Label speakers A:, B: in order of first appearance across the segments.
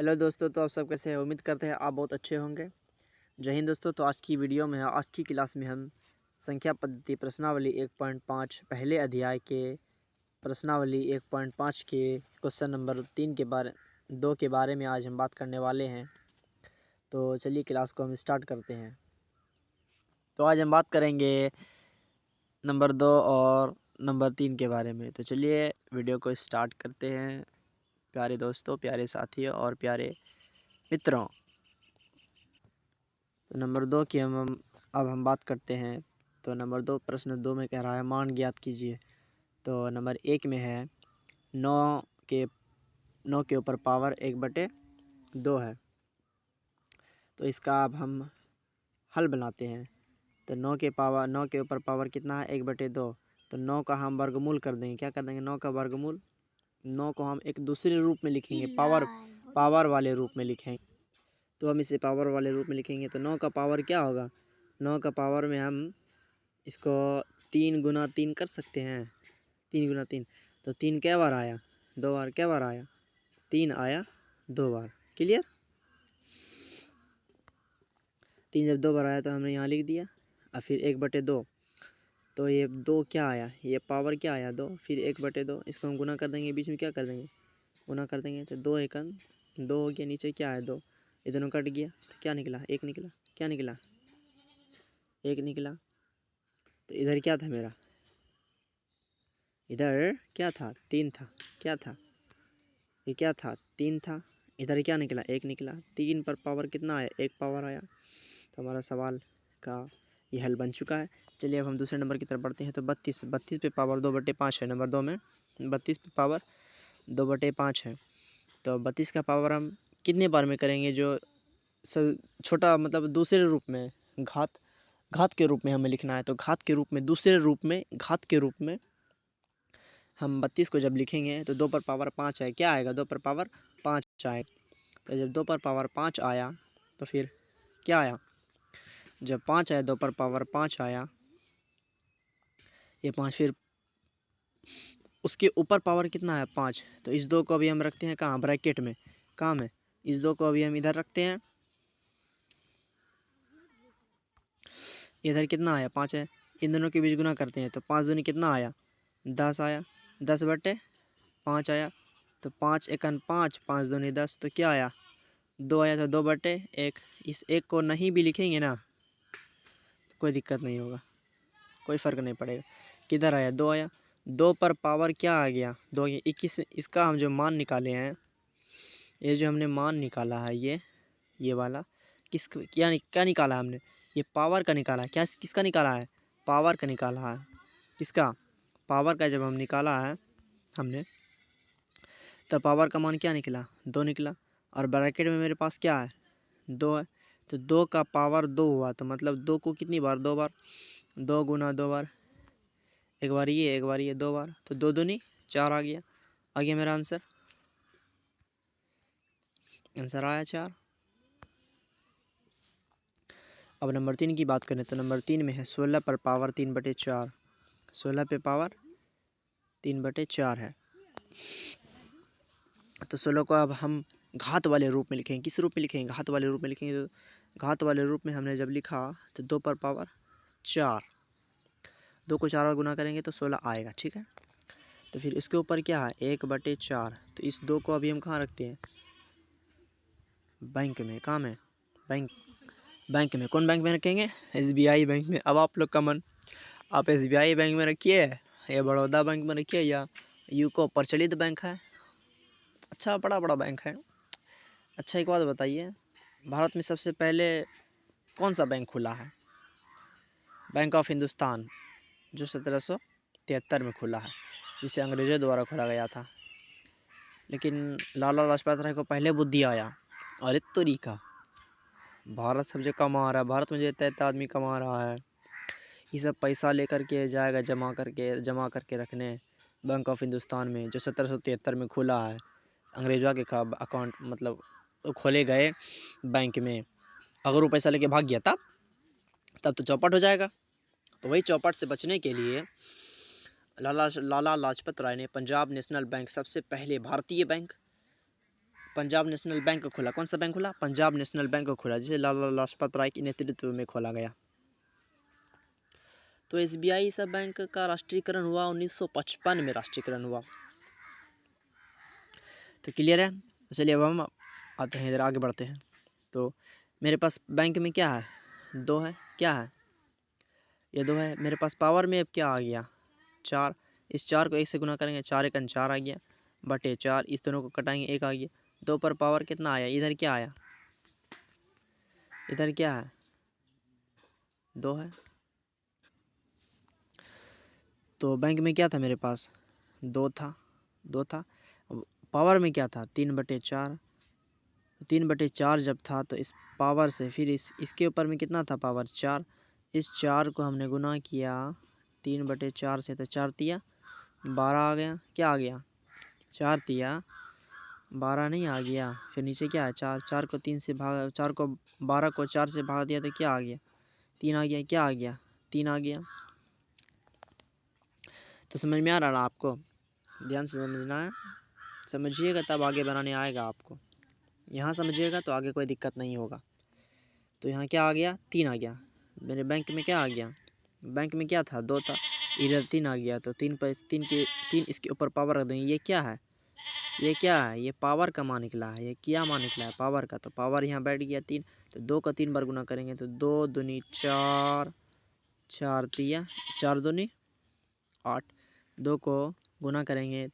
A: Hello दोस्तों, तो आप सब कैसे हैं? उम्मीद करते हैं आप बहुत अच्छे होंगे। जय हिंद दोस्तों। तो आज की वीडियो में आज की क्लास में हम संख्या पद्धति प्रश्नावली 1.5 पहले अध्याय के प्रश्नावली 1.5 के क्वेश्चन नंबर 3 के बारे 2 के बारे में आज हम बात करने वाले हैं। तो चलिए क्लास को हम स्टार्ट करते हैं। तो आज हम बात करेंगे नंबर 2 और नंबर 3 के बारे में। तो चलिए वीडियो को स्टार्ट करते हैं। प्यारे दोस्तों, प्यारे साथियों और प्यारे मित्रों, तो नंबर 2 की अब हम बात करते हैं। तो नंबर 2 प्रश्न 2 में कह रहा है मान ज्ञात कीजिए। तो नंबर 1 में है 9 के 9 के ऊपर पावर 1/2 है। तो इसका अब हम हल बनाते हैं। तो 9 के ऊपर पावर कितना है? 1/2। तो 9 का हम वर्गमूल कर देंगे। क्या कर देंगे? 9 का वर्गमूल। 9 को हम एक दूसरे रूप में लिखेंगे, पावर वाले रूप में लिखेंगे। तो हम इसे पावर वाले रूप में लिखेंगे। तो 9 का पावर क्या होगा? 9 का पावर में हम इसको 3 गुना 3 कर सकते हैं। 3 गुना 3, तो 3 क्या बार आया? 2 बार। क्या बार आया? 3 आया 2 बार। क्लियर? 3 जब 2 बार आया तो हमने यहाँ लिख दिया। और फिर 1/2। तो ये 2 क्या आया? ये पावर क्या आया? 2। फिर 1/2 इसको हम गुना कर देंगे। बीच में क्या कर देंगे? गुना कर देंगे। तो 2 एकन 2 हो गया। नीचे क्या है? 2। ये दोनों कट गया तो क्या निकला? 1 निकला। क्या निकला? 1 निकला। तो इधर क्या था मेरा? इधर क्या था? 3 था। क्या था? ये क्या था? 3 था। इधर क्या निकला? 1 निकला। 3 पर पावर कितना आया? 1 पावर आया। तो हमारा सवाल का ये हल बन चुका है। चलिए अब हम दूसरे नंबर की तरफ बढ़ते हैं। तो 32 पे पावर 2/5 है। नंबर 2 में 32 पे पावर 2/5 है। तो 32 का पावर हम कितने बार में करेंगे? जो छोटा मतलब दूसरे रूप में, घात के रूप में हमें लिखना है। तो घात के रूप में, दूसरे रूप में, घात के रूप में हम 32 को जब लिखेंगे तो 2 पर पावर 5 है। क्या आएगा? 2 पर पावर 5 आएगा। तो जब 2 पर पावर 5 आया तो फिर क्या आया? जब 5 आया, 2 पर पावर 5 आया, ये 5 फिर उसके ऊपर पावर कितना है? 5। तो इस 2 को अभी हम रखते हैं कहाँ? ब्रैकेट में। कहाँ में? इस 2 को अभी हम इधर रखते हैं। इधर कितना आया? 5 है। इन दोनों के बीच गुना करते हैं। तो 5 दूनी कितना आया? 10 आया। 10/5 आया। तो 5 एकन 5, 5 दूनी 10। तो क्या आया? 2 आया। तो 2/1। इस 1 को नहीं भी लिखेंगे ना, कोई दिक्कत नहीं होगा, कोई फ़र्क नहीं पड़ेगा। किधर आया? 2 आया। 2 पर पावर क्या आ गया? 2 आ गया। 21। इसका हम जो मान निकाले हैं, ये जो हमने मान निकाला है, ये वाला क्या निकाला है हमने? ये पावर का निकाला है। क्या किसका निकाला है? पावर का निकाला है। किसका? पावर का जब हम निकाला है हमने, तब पावर का मान क्या निकला? 2 निकला। और ब्रैकेट में मेरे पास क्या है? 2 है। तो 2 का पावर 2 हुआ। तो मतलब 2 को कितनी बार? 2 बार। 2 गुना 2 बार। एक बार ये, एक बार ये, 2 बार। तो 2 दूनी 4 आ गया। आ गया मेरा आंसर। आंसर आया 4। अब नंबर 3 की बात करें तो नंबर 3 में है 16 पर पावर 3/4। 16 पे पावर 3/4 है। तो 16 को अब हम घात वाले रूप में लिखेंगे। किस रूप में लिखेंगे? घात वाले रूप में लिखेंगे। तो घात वाले रूप में हमने जब लिखा तो 2 पर पावर 4, 2 को 4 बार गुना करेंगे तो 16 आएगा। ठीक है। तो फिर इसके ऊपर क्या है? 1/4। तो इस 2 को अभी हम कहाँ रखते हैं? बैंक में। कहाँ में? बैंक में। कौन बैंक में रखेंगे? SBI बैंक में। अब आप लोग का मन, आप SBI बैंक में रखिए या बड़ौदा बैंक में रखिए या यूको प्रचलित बैंक है, अच्छा बड़ा बड़ा बैंक है। अच्छा एक बात बताइए, भारत में सबसे पहले कौन सा बैंक खुला है? बैंक ऑफ हिंदुस्तान, जो 1773 में खुला है, जिसे अंग्रेज़ों द्वारा खोला गया था। लेकिन लाला लाजपत राय को पहले बुद्धि आया, अरे तरीका, भारत सब जो कमा रहा है, भारत में जो इतना आदमी कमा रहा है, ये सब पैसा लेकर के जाएगा जमा करके रखने बैंक ऑफ हिंदुस्तान में, जो 1773 में खुला है। अंग्रेज़ों के अकाउंट मतलब खोले गए बैंक में। अगर वो पैसा लेके भाग गया तब तो चौपट हो जाएगा। तो वही चौपट से बचने के लिए लाला लाजपत राय ने पंजाब नेशनल बैंक, सबसे पहले भारतीय बैंक, पंजाब नेशनल बैंक खुला। कौन सा बैंक खुला? पंजाब नेशनल बैंक खुला, जिसे लाला लाजपत राय के नेतृत्व में खोला गया। तो एसबीआई सब बैंक का राष्ट्रीयकरण हुआ 1955 में राष्ट्रीयकरण हुआ। तो क्लियर है। तो चलिए अब हम आते हैं इधर, आगे बढ़ते हैं। तो मेरे पास बैंक में क्या है? 2 है। क्या है? ये 2 है। मेरे पास पावर में अब क्या आ गया? 4। इस 4 को 1 से गुना करेंगे, 4 एकन 4 आ गया, बटे 4। इस दोनों को कटाएंगे, 1 आ गया। 2 पर पावर कितना आया? इधर क्या आया? इधर क्या है? 2 है। तो बैंक में क्या था मेरे पास? 2 था। 2 था। पावर में क्या था? 3/4। 3/4 जब था तो इस पावर से फिर इसके ऊपर में कितना था पावर? 4। इस 4 को हमने गुना किया 3/4 से, तो 4 तिया 12 आ गया। क्या आ गया? 4 तिया 12 नहीं आ गया। फिर नीचे क्या है? 4। 4 को 3 से भाग 4 को 12 को 4 से भाग दिया तो क्या आ गया? 3 आ गया। क्या आ गया? 3 आ गया। तो समझ में आ रहा है आपको? ध्यान से समझना है, समझिएगा तब आगे बनाने आएगा आपको। यहाँ समझिएगा तो आगे कोई दिक्कत नहीं होगा। तो यहाँ क्या आ गया? 3 आ गया। मेरे बैंक में क्या आ गया? बैंक में क्या था? 2 था। इधर 3 आ गया। तो 3 पर 3 इसके ऊपर पावर रख देंगे। ये क्या है? ये क्या है? ये पावर का मान निकला है। ये क्या मान निकला है? पावर का। तो पावर यहाँ बैठ गया 3। तो 2 का 3 बार गुना करेंगे तो 2 दूनी 4, 4 तिया 4 दूनी 8। 2 को गुना करेंगे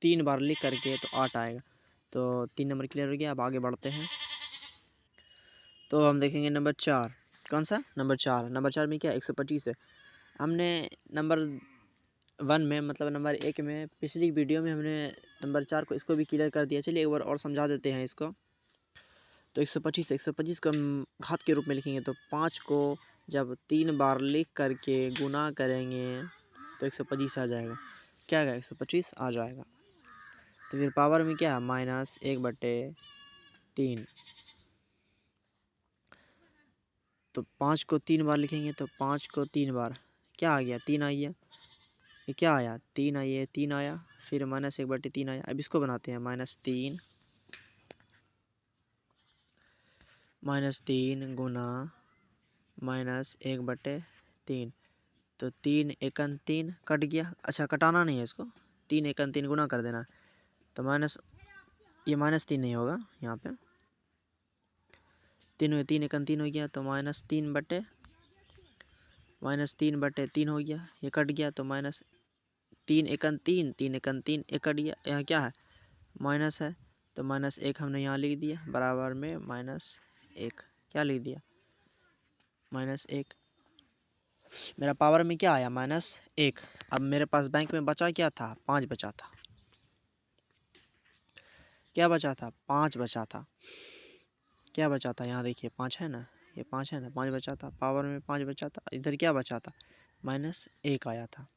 A: 3 बार लिख करके तो 8 आएगा। तो 3 नंबर क्लियर हो गया। अब आगे बढ़ते हैं। तो हम देखेंगे नंबर 4। कौन सा? नंबर 4। नंबर 4 में क्या? 125 है। हमने नंबर 1 में, मतलब नंबर 1 में, पिछली वीडियो में हमने नंबर 4 को इसको भी क्लियर कर दिया। चलिए एक बार और समझा देते हैं इसको। तो 125 को हम घात के रूप में लिखेंगे। तो 5 को जब 3 बार लिख करके गुना करेंगे तो 125 आ जाएगा। क्या आएगा? 125 आ जाएगा। तो फिर पावर में क्या है? -1/3। तो 5 को 3 बार लिखेंगे तो 5 को 3 बार क्या आ गया? 3 आ गया। ये क्या आया? 3 आया। 3 आया। फिर -1/3 आया। अब इसको बनाते हैं -3 गुना -1/3। तो 3 एकन 3 कट गया। अच्छा, कटाना नहीं है इसको, 3 एकन 3 गुना कर देना। तो ये -3 नहीं होगा यहाँ पे। 3 में 3 एकन 3 हो गया तो -3/3 हो गया। ये कट गया तो -3 एकन 3, 3 एकन 3, एक कट गया। यहाँ क्या है? माइनस है। तो -1 हमने यहाँ लिख दिया, बराबर में -1। क्या लिख दिया? -1। मेरा पावर में क्या आया? -1। अब मेरे पास बैंक में बचा क्या था? 5 बचा था। क्या बचा था? 5 बचा था। क्या बचा था? यहाँ देखिए 5 है ना, ये 5 है ना, 5 बचा था। पावर में 5 बचा था। इधर क्या बचा था? -1 आया था।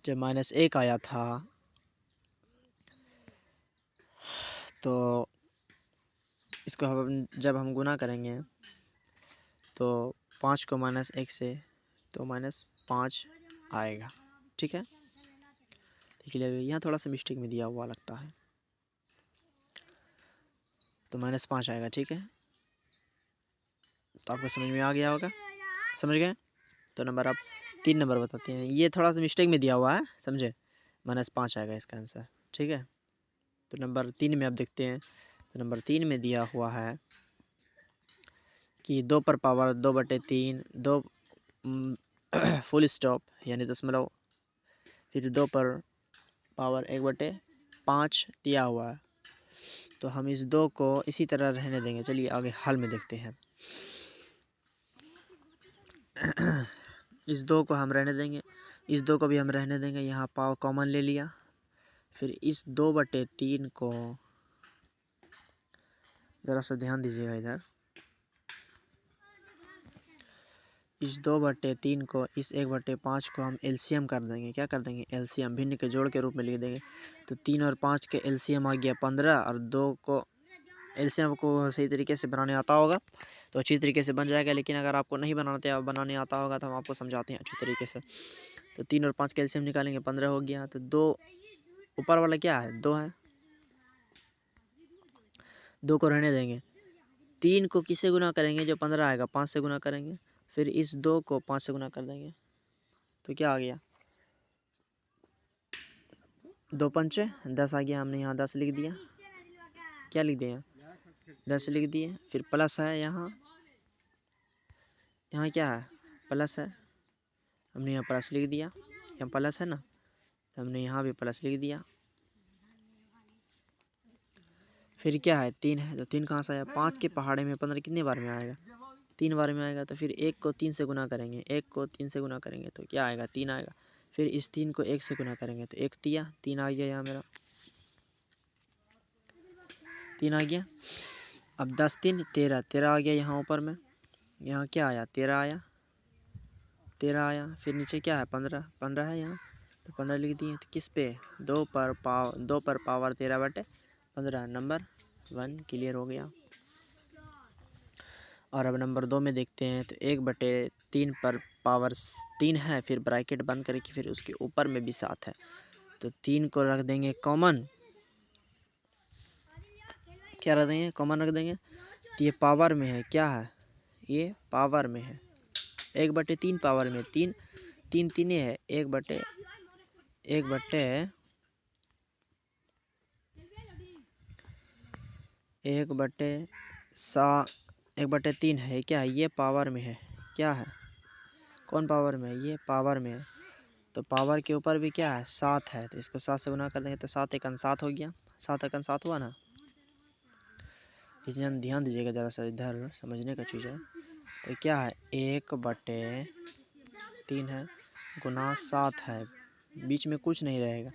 A: जब -1 आया था तो इसको जब हम गुना करेंगे तो 5 को -1 से तो -5 आएगा। ठीक है, ठीक है। यहाँ थोड़ा सा मिस्टेक में दिया हुआ लगता है, तो -5 आएगा। ठीक है, तो आपको समझ में आ गया होगा। समझ गए? तो नंबर आप 3 नंबर बताते हैं। ये थोड़ा सा मिस्टेक में दिया हुआ है, समझे? -5 आएगा इसका आंसर। ठीक है, तो नंबर 3 में आप देखते हैं। तो नंबर 3 में दिया हुआ है कि 2 पर पावर 2/3, 2 फुल स्टॉप यानी दशमलव, फिर 2 पर पावर 1/5 दिया हुआ है। तो हम इस 2 को इसी तरह रहने देंगे। चलिए आगे हल में देखते हैं। इस 2 को हम रहने देंगे, इस 2 को भी हम रहने देंगे। यहाँ पावर कॉमन ले लिया। फिर इस 2/3 को, ज़रा सा ध्यान दीजिएगा इधर, इस 2/3 को, इस 1/5 को हम एलसीएम कर देंगे। क्या कर देंगे? एलसीएम, भिन्न के जोड़ के रूप में लिख देंगे। तो 3 और 5 के एलसीएम आ गया 15, और 2 को एलसीएम को सही तरीके से बनाने आता होगा तो अच्छी तरीके से बन जाएगा। लेकिन अगर आपको नहीं बनाने आता होगा तो हम आपको समझाते हैं अच्छी तरीके से। तो 3 और 5 का एलसीएम निकालेंगे, 15 हो गया। तो 2 ऊपर वाला क्या है, 2 है, 2 को रहने देंगे। 3 को किससे गुना करेंगे, जो 15 आएगा 5 से गुना करेंगे, फिर इस 2 को 5 से गुना कर देंगे, तो क्या आ गया, 2 पंचे 10 आ गया। हमने यहाँ 10 लिख दिया, क्या लिख दिया, 10 लिख दिए। फिर प्लस है यहाँ क्या है, प्लस है, हमने यहाँ प्लस लिख दिया, यहाँ प्लस है ना, तो हमने यहाँ भी प्लस लिख दिया। फिर क्या है, 3 है, तो 3 कहाँ से आया, 5 के पहाड़े में 15 कितने बार में आएगा, 3 बार में आएगा। तो फिर 1 को 3 से गुना करेंगे, 1 को 3 से गुना करेंगे तो क्या आएगा, 3 आएगा। फिर इस 3 को 1 से गुना करेंगे तो 1 दिया, 3 आ गया यहाँ मेरा, 3 आ गया। अब 10 3 13, 13 आ गया यहाँ ऊपर में, यहाँ क्या आया, 13 आया, 13 आया। फिर नीचे क्या है, 15, 15 है यहाँ, तो 15 लिख दिए। तो किस पे, 2 पर पावर 13/15, नंबर 1 क्लियर हो गया। और अब नंबर 2 में देखते हैं, तो 1/3 पर पावर 3 है, फिर ब्रैकेट बंद करके फिर उसके ऊपर में भी 7 है, तो 3 को रख देंगे कॉमन, क्या रख देंगे, कॉमन रख देंगे। तो ये पावर में है, क्या है, ये पावर में है, 1/3 पावर में, 3 3 3 है, 1/3 1/3 है, क्या है, ये पावर में है, क्या है, कौन पावर में है, ये पावर में है। तो पावर के ऊपर भी क्या है, 7 है, तो इसको 7 से गुना कर देंगे तो 7 एकन 7 हो गया, 7 एकन 7 हुआ ना। ध्यान दीजिएगा ज़रा सा, इधर समझने का चीज़ है। तो क्या है, 1/3 है गुना 7 है, बीच में कुछ नहीं रहेगा,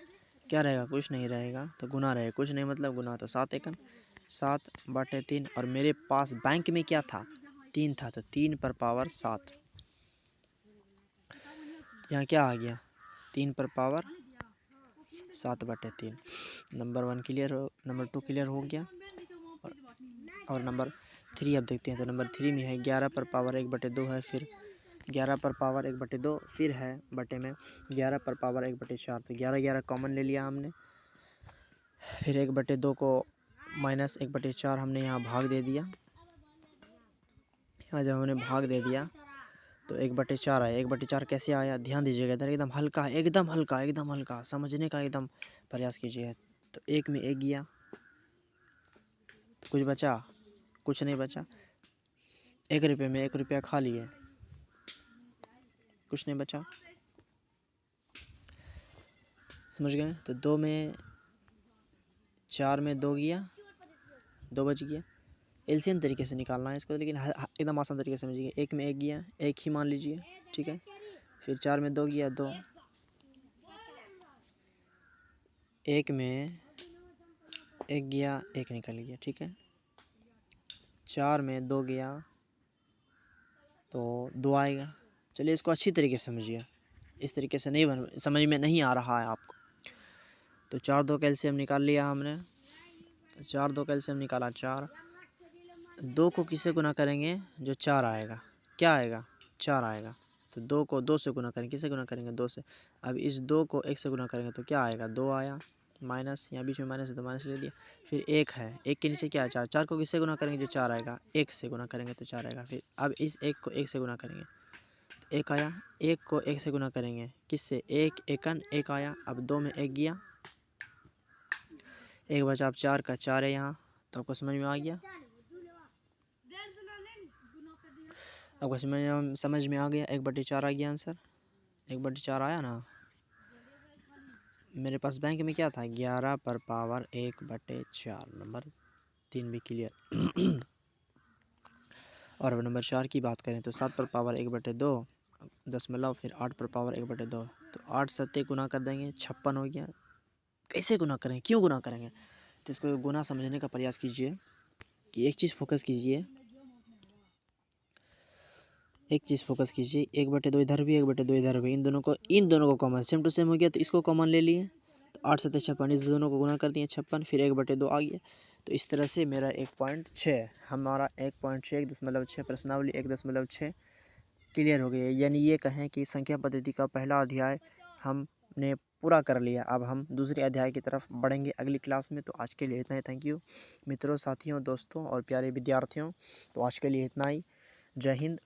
A: क्या रहेगा, कुछ नहीं रहेगा, तो गुना रहेगा, कुछ नहीं मतलब गुना, तो 7 एकन 7/3। और मेरे पास बैंक में क्या था, 3 था, तो 3 पर पावर 7, यहाँ क्या आ गया, 3 पर पावर 7/3। नंबर 1 क्लियर हो, नंबर 2 क्लियर हो गया। और नंबर 3 अब देखते हैं, तो नंबर 3 में है 11 पर पावर 1/2 है, फिर 11 पर पावर 1/2, फिर है बटे में 11 पर पावर 1/4, तो 11 11 कॉमन ले लिया हमने। फिर 1/2 को माइनस 1/4 हमने यहाँ भाग दे दिया, यहाँ जब हमने भाग दे दिया तो 1/4 आया। 1/4 कैसे आया, ध्यान दीजिएगा इधर, एकदम हल्का, एकदम हल्का, एकदम हल्का, समझने का एकदम प्रयास कीजिए। तो 1 में 1 गया, तो कुछ बचा, कुछ नहीं बचा, 1 रुपये में 1 रुपया खा लिए, कुछ नहीं बचा, समझ गए। तो 2 में 4 में 2 गया, 2 बच गया। एलसीएम तरीके से निकालना है इसको, लेकिन एकदम आसान तरीके से समझिए। 1 में 1 गया, 1 ही मान लीजिए, ठीक है। फिर 4 में 2 गया, 2, 1 में 1 गया, 1 निकल गया, ठीक है। 4 में 2 गया तो 2 आएगा। चलिए इसको अच्छी तरीके से समझिए, इस तरीके से नहीं समझ में नहीं आ रहा है आपको। तो 4 2 कैल्शियम निकाल लिया हमने, 4 2 कैल्शियम निकाला, 4, 2 को किससे गुना करेंगे, जो 4 आएगा, क्या आएगा, 4 आएगा। तो 2 को 2 से गुना करेंगे, किससे गुना करेंगे, 2 से। अब इस 2 को 1 से गुना करेंगे तो क्या आएगा, 2 आया, माइनस, यहाँ बीच में माइनस है तो माइनस ले दिया। फिर 1 है, 1 के नीचे क्या है, 4, 4 को किससे गुना करेंगे, जो 4 आएगा, 1 से गुना करेंगे तो 4 आएगा। फिर अब इस 1 को 1 से गुना करेंगे, 1 आया, 1 को 1 से गुना करेंगे, किससे, 1 एकन 1 आया। अब 2 में 1 गया, 1 बचा, अब 4 का 4 है यहाँ, तो आपको समझ में आ गया, आपको समझ में आ गया। 1/4 आ गया आंसर, 1/4 आया ना। मेरे पास बैंक में क्या था, 11 पर पावर 1/4, नंबर 3 भी क्लियर। और अब नंबर 4 की बात करें तो 7 पर पावर 1/2 दशमलव, फिर 8 पर पावर 1/2, तो 8 सत्ते गुना कर देंगे, 56 हो गया। कैसे गुना करेंगे, क्यों गुना करेंगे, तो इसको गुना समझने का प्रयास कीजिए कि एक चीज़ फोकस कीजिए, एक चीज़ फोकस कीजिए, 1/2 इधर भी, 1/2 इधर भी, इन दोनों को कॉमन, सेम टू सेम हो गया, तो इसको कॉमन ले लिए, तो 8 7 56, इस दोनों को गुना कर दिए, 56, फिर 1/2 आ गया। तो इस तरह से मेरा 1.6, हमारा 1.6 1.6 प्रश्नावली 1.6 क्लियर हो गई है। यानी ये कहें कि संख्या पद्धति का पहला अध्याय हमने पूरा कर लिया। अब हम दूसरे अध्याय की तरफ बढ़ेंगे अगली क्लास में। तो आज के लिए इतना ही। थैंक यू मित्रों, साथियों, दोस्तों और प्यारे विद्यार्थियों। तो आज के लिए इतना ही। जय हिंद।